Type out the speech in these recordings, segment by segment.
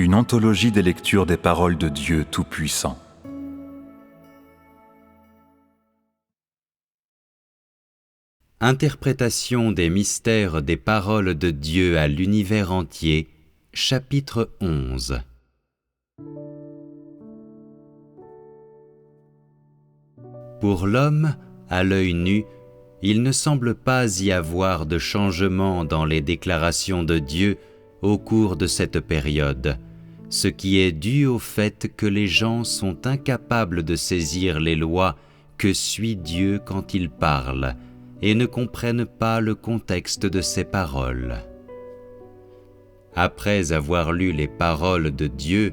une anthologie des lectures des paroles de Dieu Tout-Puissant. Interprétation des mystères des paroles de Dieu à l'univers entier, chapitre 11. Pour l'homme, à l'œil nu, il ne semble pas y avoir de changement dans les déclarations de Dieu au cours de cette période, ce qui est dû au fait que les gens sont incapables de saisir les lois que suit Dieu quand il parle, et ne comprennent pas le contexte de ses paroles. Après avoir lu les paroles de Dieu,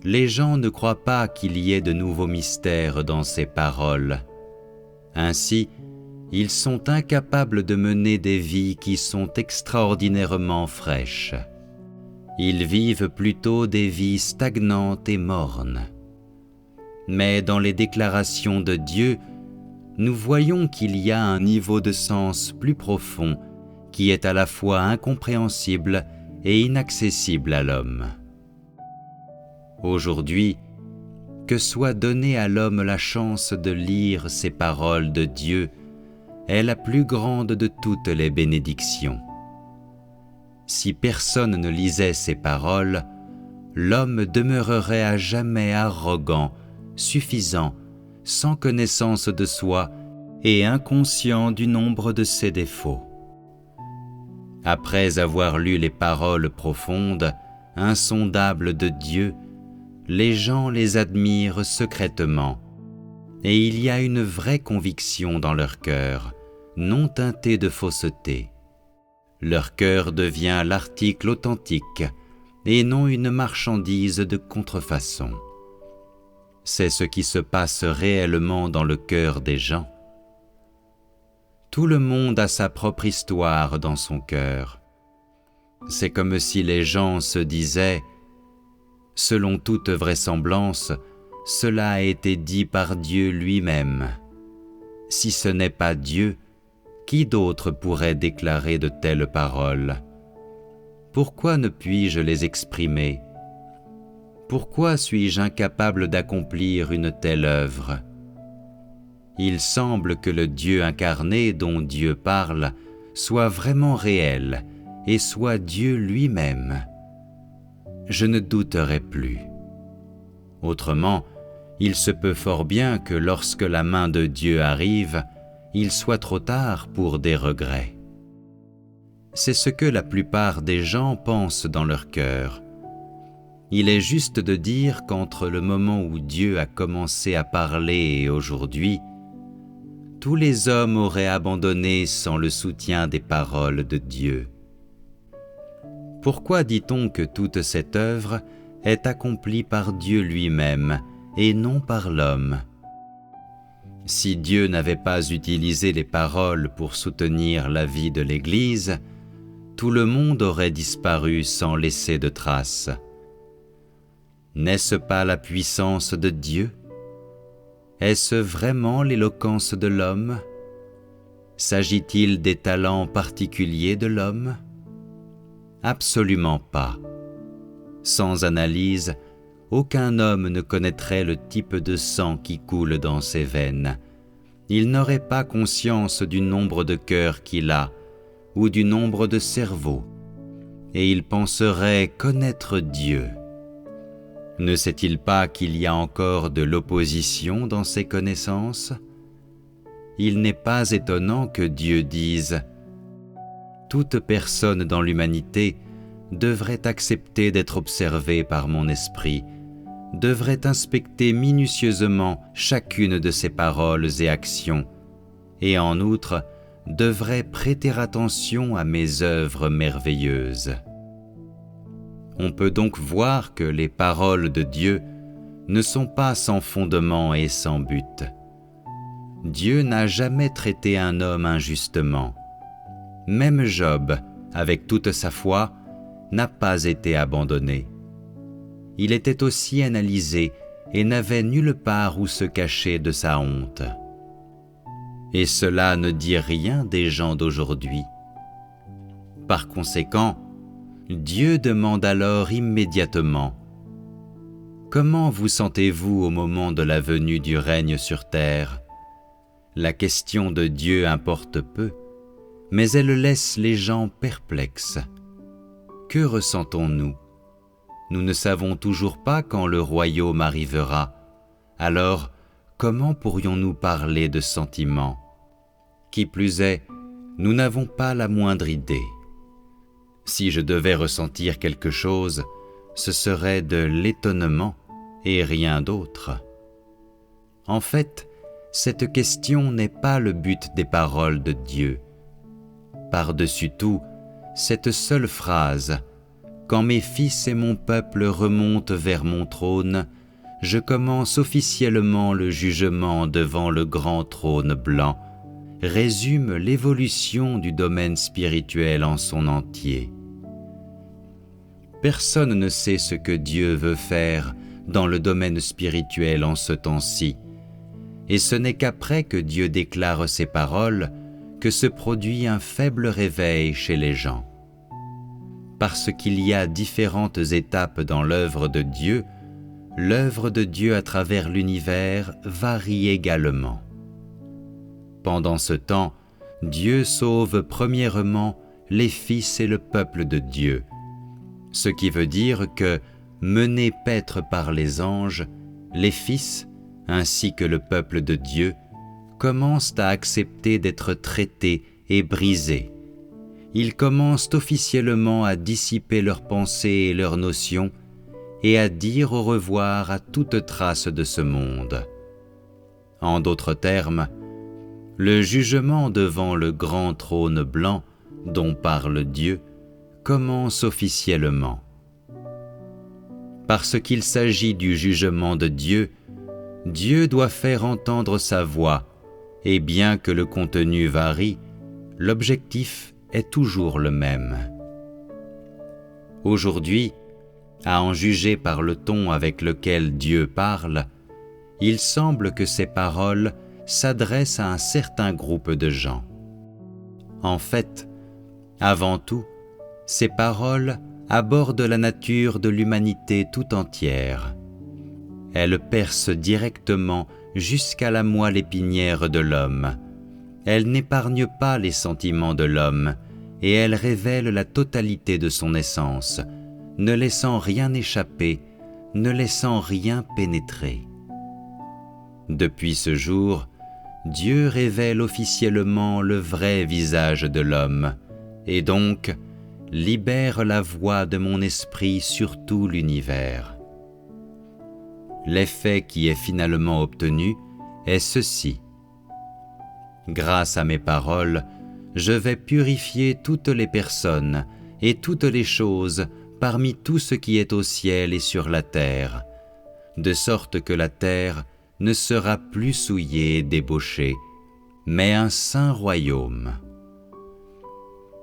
les gens ne croient pas qu'il y ait de nouveaux mystères dans ces paroles. Ainsi, ils sont incapables de mener des vies qui sont extraordinairement fraîches. Ils vivent plutôt des vies stagnantes et mornes. Mais dans les déclarations de Dieu, nous voyons qu'il y a un niveau de sens plus profond qui est à la fois incompréhensible et inaccessible à l'homme. Aujourd'hui, que soit donnée à l'homme la chance de lire ces paroles de Dieu est la plus grande de toutes les bénédictions. Si personne ne lisait ces paroles, l'homme demeurerait à jamais arrogant, suffisant, sans connaissance de soi et inconscient du nombre de ses défauts. Après avoir lu les paroles profondes, insondables de Dieu, les gens les admirent secrètement, et il y a une vraie conviction dans leur cœur, non teintée de fausseté. Leur cœur devient l'article authentique et non une marchandise de contrefaçon. C'est ce qui se passe réellement dans le cœur des gens. Tout le monde a sa propre histoire dans son cœur. C'est comme si les gens se disaient « Selon toute vraisemblance, cela a été dit par Dieu lui-même. Si ce n'est pas Dieu, qui d'autre pourrait déclarer de telles paroles? Pourquoi ne puis-je les exprimer? Pourquoi suis-je incapable d'accomplir une telle œuvre? Il semble que le Dieu incarné dont Dieu parle soit vraiment réel et soit Dieu lui-même. Je ne douterai plus. Autrement, il se peut fort bien que lorsque la main de Dieu arrive, il soit trop tard pour des regrets. C'est ce que la plupart des gens pensent dans leur cœur. Il est juste de dire qu'entre le moment où Dieu a commencé à parler et aujourd'hui, tous les hommes auraient abandonné sans le soutien des paroles de Dieu. Pourquoi dit-on que toute cette œuvre est accomplie par Dieu lui-même et non par l'homme? Si Dieu n'avait pas utilisé les paroles pour soutenir la vie de l'Église, tout le monde aurait disparu sans laisser de traces. N'est-ce pas la puissance de Dieu? Est-ce vraiment l'éloquence de l'homme? S'agit-il des talents particuliers de l'homme? Absolument pas. Sans analyse, aucun homme ne connaîtrait le type de sang qui coule dans ses veines. Il n'aurait pas conscience du nombre de cœurs qu'il a ou du nombre de cerveaux, et il penserait connaître Dieu. Ne sait-il pas qu'il y a encore de l'opposition dans ses connaissances? Il n'est pas étonnant que Dieu dise « Toute personne dans l'humanité devrait accepter d'être observée par mon esprit, devrait inspecter minutieusement chacune de ses paroles et actions, et en outre devrait prêter attention à mes œuvres merveilleuses. » On peut donc voir que les paroles de Dieu ne sont pas sans fondement et sans but. Dieu n'a jamais traité un homme injustement. Même Job, avec toute sa foi, n'a pas été abandonné. Il était aussi analysé et n'avait nulle part où se cacher de sa honte. Et cela ne dit rien des gens d'aujourd'hui. Par conséquent, Dieu demande alors immédiatement : comment vous sentez-vous au moment de la venue du règne sur terre ? La question de Dieu importe peu, mais elle laisse les gens perplexes. Que ressentons-nous ? Nous ne savons toujours pas quand le royaume arrivera. Alors, comment pourrions-nous parler de sentiments ? Qui plus est, nous n'avons pas la moindre idée. Si je devais ressentir quelque chose, ce serait de l'étonnement et rien d'autre. En fait, cette question n'est pas le but des paroles de Dieu. Par-dessus tout, cette seule phrase « Quand mes fils et mon peuple remontent vers mon trône, je commence officiellement le jugement devant le grand trône blanc » résume l'évolution du domaine spirituel en son entier. Personne ne sait ce que Dieu veut faire dans le domaine spirituel en ce temps-ci, et ce n'est qu'après que Dieu déclare ces paroles que se produit un faible réveil chez les gens. Parce qu'il y a différentes étapes dans l'œuvre de Dieu à travers l'univers varie également. Pendant ce temps, Dieu sauve premièrement les fils et le peuple de Dieu, ce qui veut dire que, menés paître par les anges, les fils, ainsi que le peuple de Dieu, commencent à accepter d'être traités et brisés. Ils commencent officiellement à dissiper leurs pensées et leurs notions et à dire au revoir à toute trace de ce monde. En d'autres termes, le jugement devant le grand trône blanc dont parle Dieu commence officiellement. Parce qu'il s'agit du jugement de Dieu, Dieu doit faire entendre sa voix, et bien que le contenu varie, l'objectif est toujours le même. Aujourd'hui, à en juger par le ton avec lequel Dieu parle, il semble que ces paroles s'adressent à un certain groupe de gens. En fait, avant tout, ces paroles abordent la nature de l'humanité tout entière. Elles percent directement jusqu'à la moelle épinière de l'homme. Elles n'épargnent pas les sentiments de l'homme et elles révèlent la totalité de son essence, ne laissant rien échapper, ne laissant rien pénétrer. Depuis ce jour, Dieu révèle officiellement le vrai visage de l'homme, et donc libère la voix de mon esprit sur tout l'univers. L'effet qui est finalement obtenu est ceci. Grâce à mes paroles, je vais purifier toutes les personnes et toutes les choses parmi tout ce qui est au ciel et sur la terre, de sorte que la terre ne sera plus souillée et débauchée, mais un saint royaume.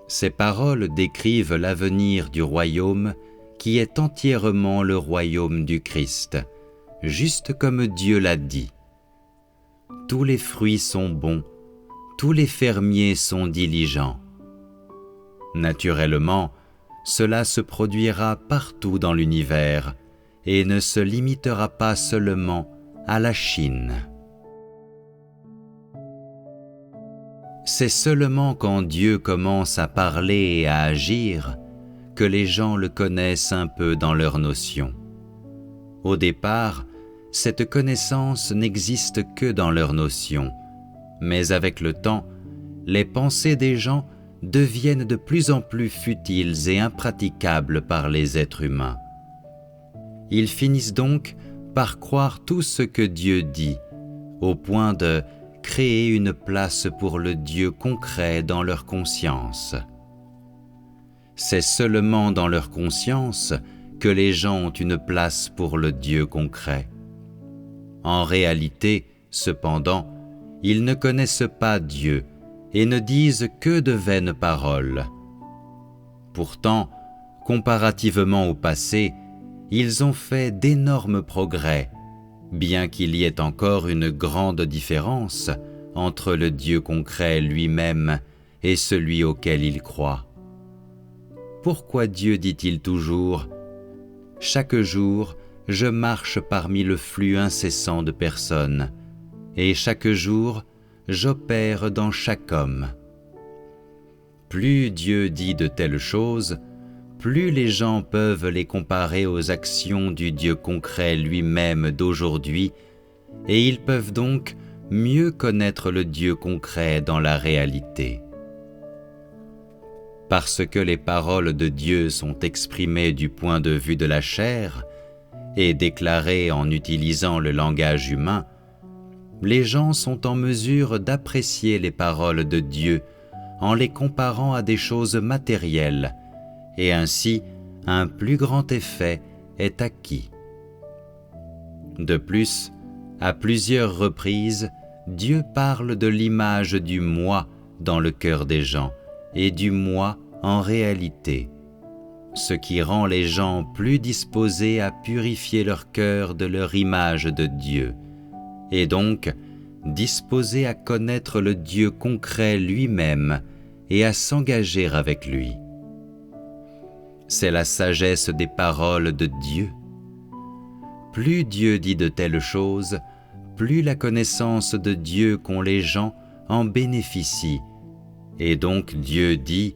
Ces paroles décrivent l'avenir du royaume qui est entièrement le royaume du Christ, juste comme Dieu l'a dit. Tous les fruits sont bons, tous les fermiers sont diligents. Naturellement, cela se produira partout dans l'univers et ne se limitera pas seulement à la Chine. C'est seulement quand Dieu commence à parler et à agir que les gens le connaissent un peu dans leurs notions. Au départ, cette connaissance n'existe que dans leurs notions, mais avec le temps, les pensées des gens deviennent de plus en plus futiles et impraticables par les êtres humains. Ils finissent donc par croire tout ce que Dieu dit, au point de créer une place pour le Dieu concret dans leur conscience. C'est seulement dans leur conscience que les gens ont une place pour le Dieu concret. En réalité, cependant, ils ne connaissent pas Dieu et ne disent que de vaines paroles. Pourtant, comparativement au passé, ils ont fait d'énormes progrès, bien qu'il y ait encore une grande différence entre le Dieu concret lui-même et celui auquel ils croient. pourquoi Dieu dit-il toujours « Chaque jour, je marche parmi le flux incessant de personnes, et chaque jour, j'opère dans chaque homme. » Plus Dieu dit de telles choses, plus les gens peuvent les comparer aux actions du Dieu concret lui-même d'aujourd'hui, et ils peuvent donc mieux connaître le Dieu concret dans la réalité. Parce que les paroles de Dieu sont exprimées du point de vue de la chair et déclarées en utilisant le langage humain, les gens sont en mesure d'apprécier les paroles de Dieu en les comparant à des choses matérielles, et ainsi un plus grand effet est acquis. De plus, à plusieurs reprises, Dieu parle de l'image du moi dans le cœur des gens et du moi en réalité, ce qui rend les gens plus disposés à purifier leur cœur de leur image de Dieu, et donc disposés à connaître le Dieu concret lui-même et à s'engager avec lui. C'est la sagesse des paroles de Dieu. Plus Dieu dit de telles choses, plus la connaissance de Dieu qu'ont les gens en bénéficie, et donc Dieu dit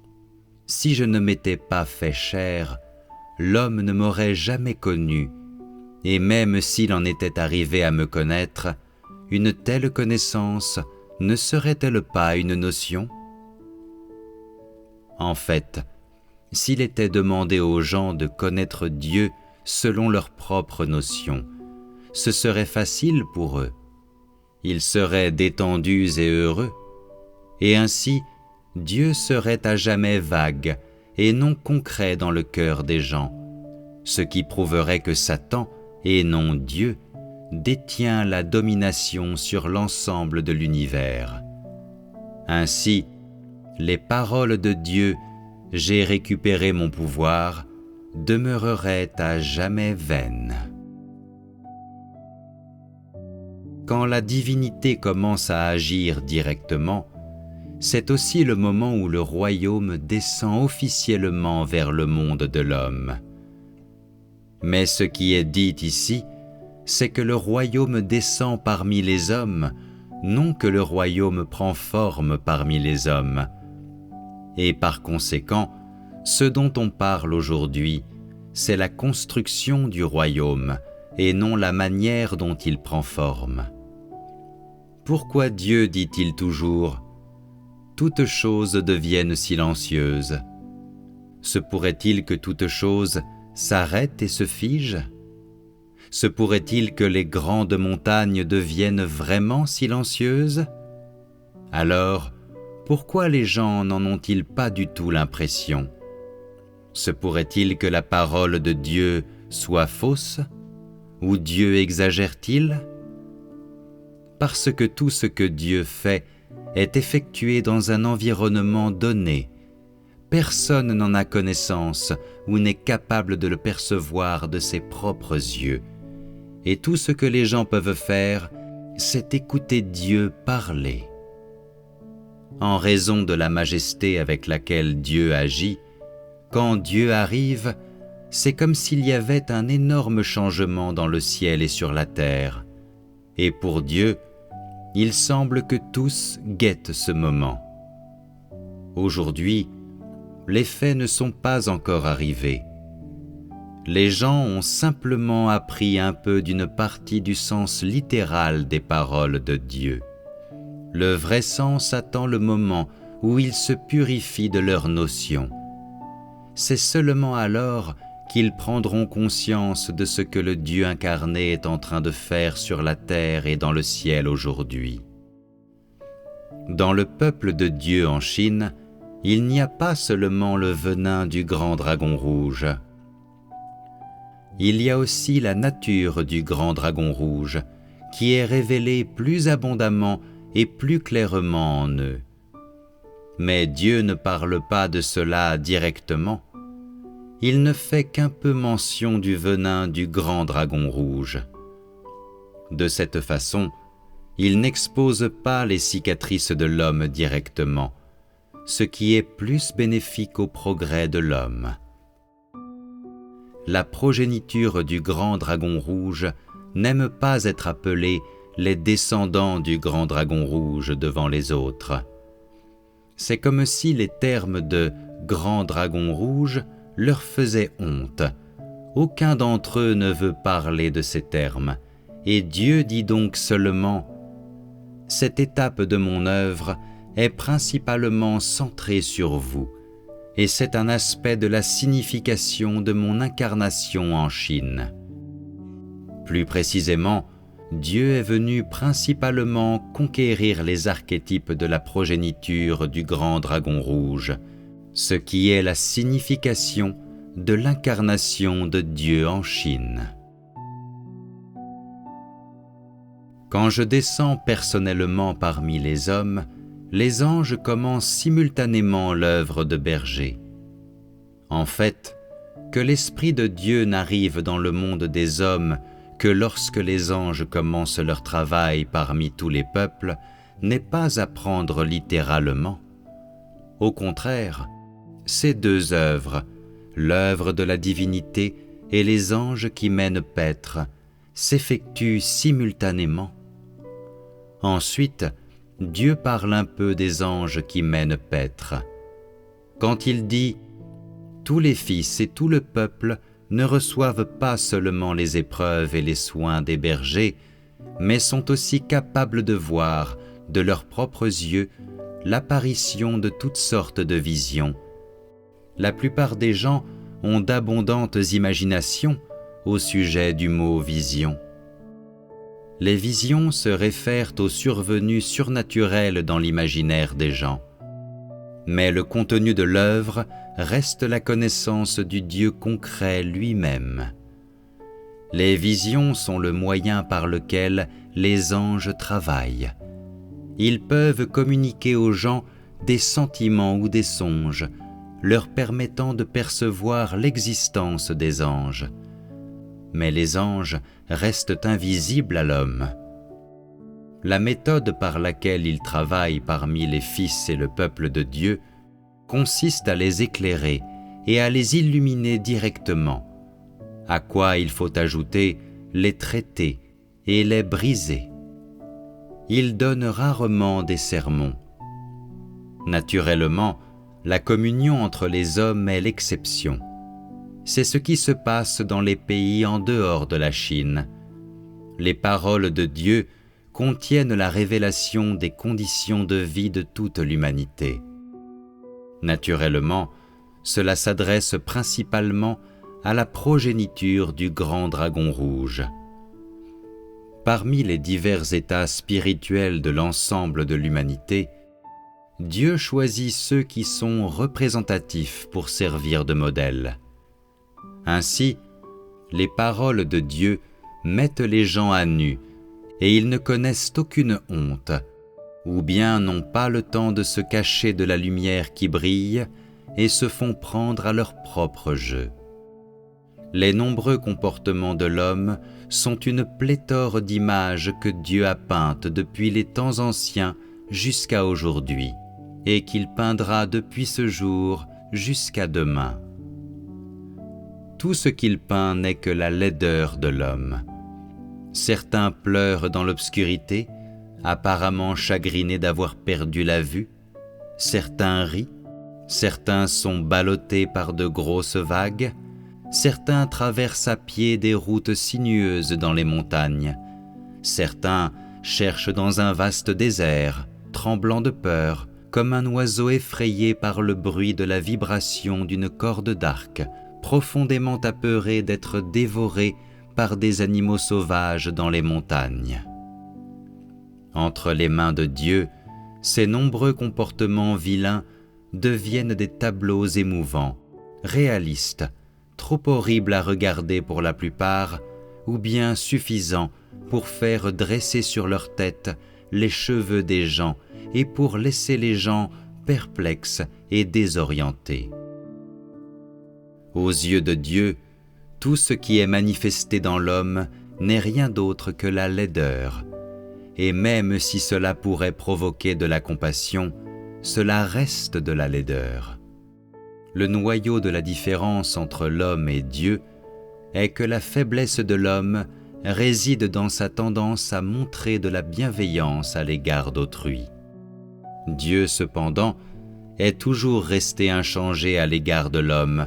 « Si je ne m'étais pas fait chair, l'homme ne m'aurait jamais connu, et même s'il en était arrivé à me connaître, une telle connaissance ne serait-elle pas une notion ?» En fait, s'il était demandé aux gens de connaître Dieu selon leurs propres notions, ce serait facile pour eux. Ils seraient détendus et heureux, et ainsi Dieu serait à jamais vague et non concret dans le cœur des gens, ce qui prouverait que Satan, et non Dieu, détient la domination sur l'ensemble de l'univers. Ainsi, les paroles de Dieu « J'ai récupéré mon pouvoir » demeureraient à jamais vaines. Quand la divinité commence à agir directement, c'est aussi le moment où le royaume descend officiellement vers le monde de l'homme. Mais ce qui est dit ici, c'est que le royaume descend parmi les hommes, non que le royaume prend forme parmi les hommes. Et par conséquent, ce dont on parle aujourd'hui, c'est la construction du royaume et non la manière dont il prend forme. Pourquoi Dieu dit-il toujours « Toutes choses deviennent silencieuses » Se pourrait-il que toute chose s'arrête et se fige ? Se pourrait-il que les grandes montagnes deviennent vraiment silencieuses ? Alors, pourquoi les gens n'en ont-ils pas du tout l'impression ? Se pourrait-il que la parole de Dieu soit fausse ? Ou Dieu exagère-t-il ? Parce que tout ce que Dieu fait est effectué dans un environnement donné. Personne n'en a connaissance ou n'est capable de le percevoir de ses propres yeux. Et tout ce que les gens peuvent faire, c'est écouter Dieu parler. En raison de la majesté avec laquelle Dieu agit, quand Dieu arrive, c'est comme s'il y avait un énorme changement dans le ciel et sur la terre. Et pour Dieu, il semble que tous guettent ce moment. Aujourd'hui, les faits ne sont pas encore arrivés. Les gens ont simplement appris un peu d'une partie du sens littéral des paroles de Dieu. Le vrai sens attend le moment où ils se purifient de leurs notions. C'est seulement alors qu'ils prendront conscience de ce que le Dieu incarné est en train de faire sur la terre et dans le ciel aujourd'hui. Dans le peuple de Dieu en Chine, il n'y a pas seulement le venin du grand dragon rouge. Il y a aussi la nature du grand dragon rouge, qui est révélée plus abondamment et plus clairement en eux. Mais Dieu ne parle pas de cela directement. Il ne fait qu'un peu mention du venin du grand dragon rouge. De cette façon, il n'expose pas les cicatrices de l'homme directement, ce qui est plus bénéfique au progrès de l'homme. La progéniture du grand dragon rouge n'aime pas être appelée les descendants du grand dragon rouge devant les autres. C'est comme si les termes de grand dragon rouge leur faisaient honte. Aucun d'entre eux ne veut parler de ces termes, et Dieu dit donc seulement « Cette étape de mon œuvre est principalement centrée sur vous, et c'est un aspect de la signification de mon incarnation en Chine. » Plus précisément, Dieu est venu principalement conquérir les archétypes de la progéniture du grand dragon rouge, ce qui est la signification de l'incarnation de Dieu en Chine. Quand je descends personnellement parmi les hommes, les anges commencent simultanément l'œuvre de berger. En fait, que l'Esprit de Dieu n'arrive dans le monde des hommes que lorsque les anges commencent leur travail parmi tous les peuples n'est pas à prendre littéralement. Au contraire, ces deux œuvres, l'œuvre de la divinité et les anges qui mènent paître, s'effectuent simultanément. Ensuite, Dieu parle un peu des anges qui mènent paître. Quand il dit « Tous les fils et tout le peuple ne reçoivent pas seulement les épreuves et les soins des bergers, mais sont aussi capables de voir, de leurs propres yeux, l'apparition de toutes sortes de visions. La plupart des gens ont d'abondantes imaginations au sujet du mot « vision ». Les visions se réfèrent aux survenues surnaturelles dans l'imaginaire des gens. Mais le contenu de l'œuvre reste la connaissance du Dieu concret lui-même. Les visions sont le moyen par lequel les anges travaillent. Ils peuvent communiquer aux gens des sentiments ou des songes, leur permettant de percevoir l'existence des anges. Mais les anges restent invisibles à l'homme. La méthode par laquelle ils travaillent parmi les fils et le peuple de Dieu consiste à les éclairer et à les illuminer directement, à quoi il faut ajouter les traiter et les briser. Ils donnent rarement des sermons. Naturellement, la communion entre les hommes est l'exception. C'est ce qui se passe dans les pays en dehors de la Chine. Les paroles de Dieu contiennent la révélation des conditions de vie de toute l'humanité. Naturellement, cela s'adresse principalement à la progéniture du grand dragon rouge. Parmi les divers états spirituels de l'ensemble de l'humanité, Dieu choisit ceux qui sont représentatifs pour servir de modèle. Ainsi, les paroles de Dieu mettent les gens à nu et ils ne connaissent aucune honte, ou bien n'ont pas le temps de se cacher de la lumière qui brille et se font prendre à leur propre jeu. Les nombreux comportements de l'homme sont une pléthore d'images que Dieu a peintes depuis les temps anciens jusqu'à aujourd'hui, et qu'il peindra depuis ce jour jusqu'à demain. Tout ce qu'il peint n'est que la laideur de l'homme. Certains pleurent dans l'obscurité, apparemment chagrinés d'avoir perdu la vue. Certains rient, certains sont ballottés par de grosses vagues, certains traversent à pied des routes sinueuses dans les montagnes, certains cherchent dans un vaste désert, tremblant de peur, comme un oiseau effrayé par le bruit de la vibration d'une corde d'arc, profondément apeuré d'être dévoré par des animaux sauvages dans les montagnes. Entre les mains de Dieu, ces nombreux comportements vilains deviennent des tableaux émouvants, réalistes, trop horribles à regarder pour la plupart, ou bien suffisants pour faire dresser sur leur tête les cheveux des gens et pour laisser les gens perplexes et désorientés. Aux yeux de Dieu, tout ce qui est manifesté dans l'homme n'est rien d'autre que la laideur, et même si cela pourrait provoquer de la compassion, cela reste de la laideur. Le noyau de la différence entre l'homme et Dieu est que la faiblesse de l'homme réside dans sa tendance à montrer de la bienveillance à l'égard d'autrui. Dieu, cependant, est toujours resté inchangé à l'égard de l'homme,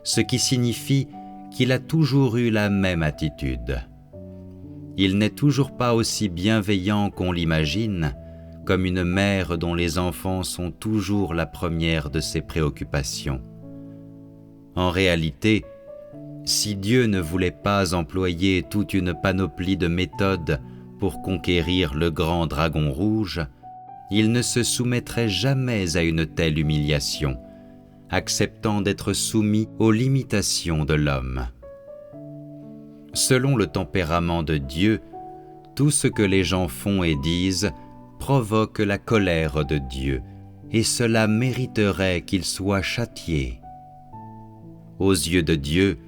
ce qui signifie qu'il a toujours eu la même attitude. Il n'est toujours pas aussi bienveillant qu'on l'imagine, comme une mère dont les enfants sont toujours la première de ses préoccupations. En réalité, si Dieu ne voulait pas employer toute une panoplie de méthodes pour conquérir le grand dragon rouge, il ne se soumettrait jamais à une telle humiliation, acceptant d'être soumis aux limitations de l'homme. Selon le tempérament de Dieu, tout ce que les gens font et disent provoque la colère de Dieu, et cela mériterait qu'il soit châtié. Aux yeux de Dieu,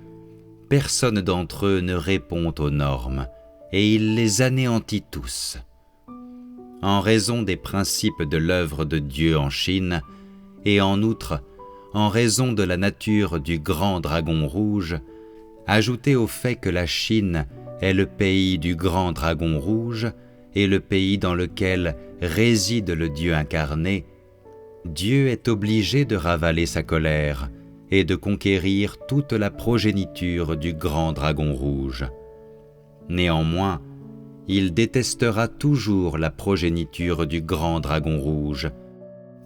personne d'entre eux ne répond aux normes, et il les anéantit tous. En raison des principes de l'œuvre de Dieu en Chine, et en outre, en raison de la nature du grand dragon rouge, ajouté au fait que la Chine est le pays du grand dragon rouge et le pays dans lequel réside le Dieu incarné, Dieu est obligé de ravaler sa colère et de conquérir toute la progéniture du grand dragon rouge. Néanmoins, il détestera toujours la progéniture du grand dragon rouge,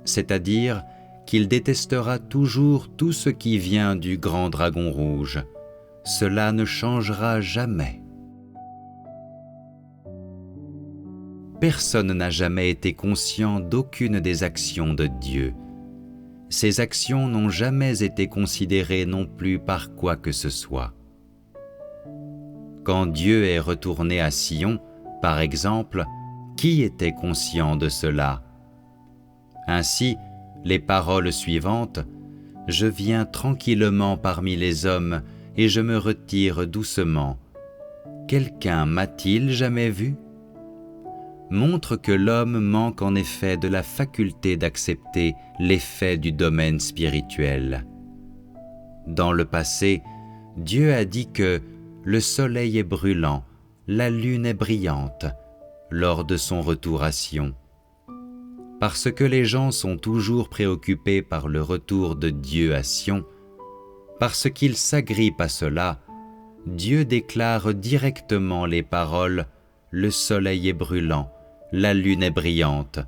c'est-à-dire qu'il détestera toujours tout ce qui vient du grand dragon rouge. Cela ne changera jamais. Personne n'a jamais été conscient d'aucune des actions de Dieu. Ces actions n'ont jamais été considérées non plus par quoi que ce soit. Quand Dieu est retourné à Sion, par exemple, qui était conscient de cela? Ainsi, les paroles suivantes « Je viens tranquillement parmi les hommes et je me retire doucement. Quelqu'un m'a-t-il jamais vu ?» montrent que l'homme manque en effet de la faculté d'accepter les faits du domaine spirituel. Dans le passé, Dieu a dit que le soleil est brûlant, la lune est brillante, lors de son retour à Sion. Parce que les gens sont toujours préoccupés par le retour de Dieu à Sion, parce qu'ils s'agrippent à cela, Dieu déclare directement les paroles « Le soleil est brûlant, la lune est brillante »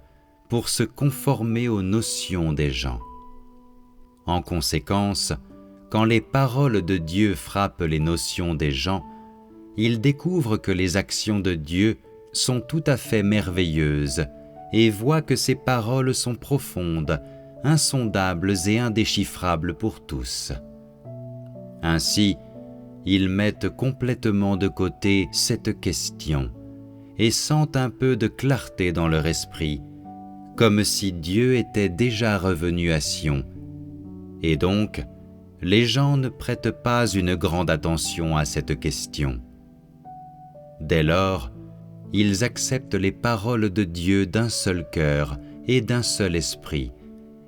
pour se conformer aux notions des gens. En conséquence, quand les paroles de Dieu frappent les notions des gens, ils découvrent que les actions de Dieu sont tout à fait merveilleuses et voient que ces paroles sont profondes, insondables et indéchiffrables pour tous. Ainsi, ils mettent complètement de côté cette question et sentent un peu de clarté dans leur esprit, comme si Dieu était déjà revenu à Sion. Et donc, les gens ne prêtent pas une grande attention à cette question. Dès lors, ils acceptent les paroles de Dieu d'un seul cœur et d'un seul esprit,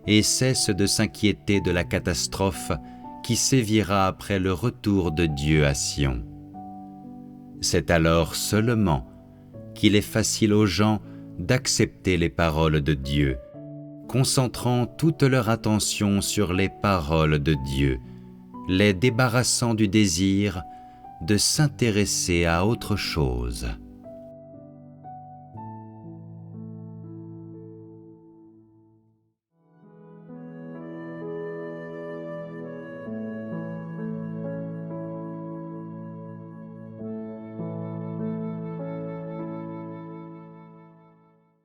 et cessent de s'inquiéter de la catastrophe qui sévira après le retour de Dieu à Sion. C'est alors seulement qu'il est facile aux gens d'accepter les paroles de Dieu, concentrant toute leur attention sur les paroles de Dieu, les débarrassant du désir de s'intéresser à autre chose.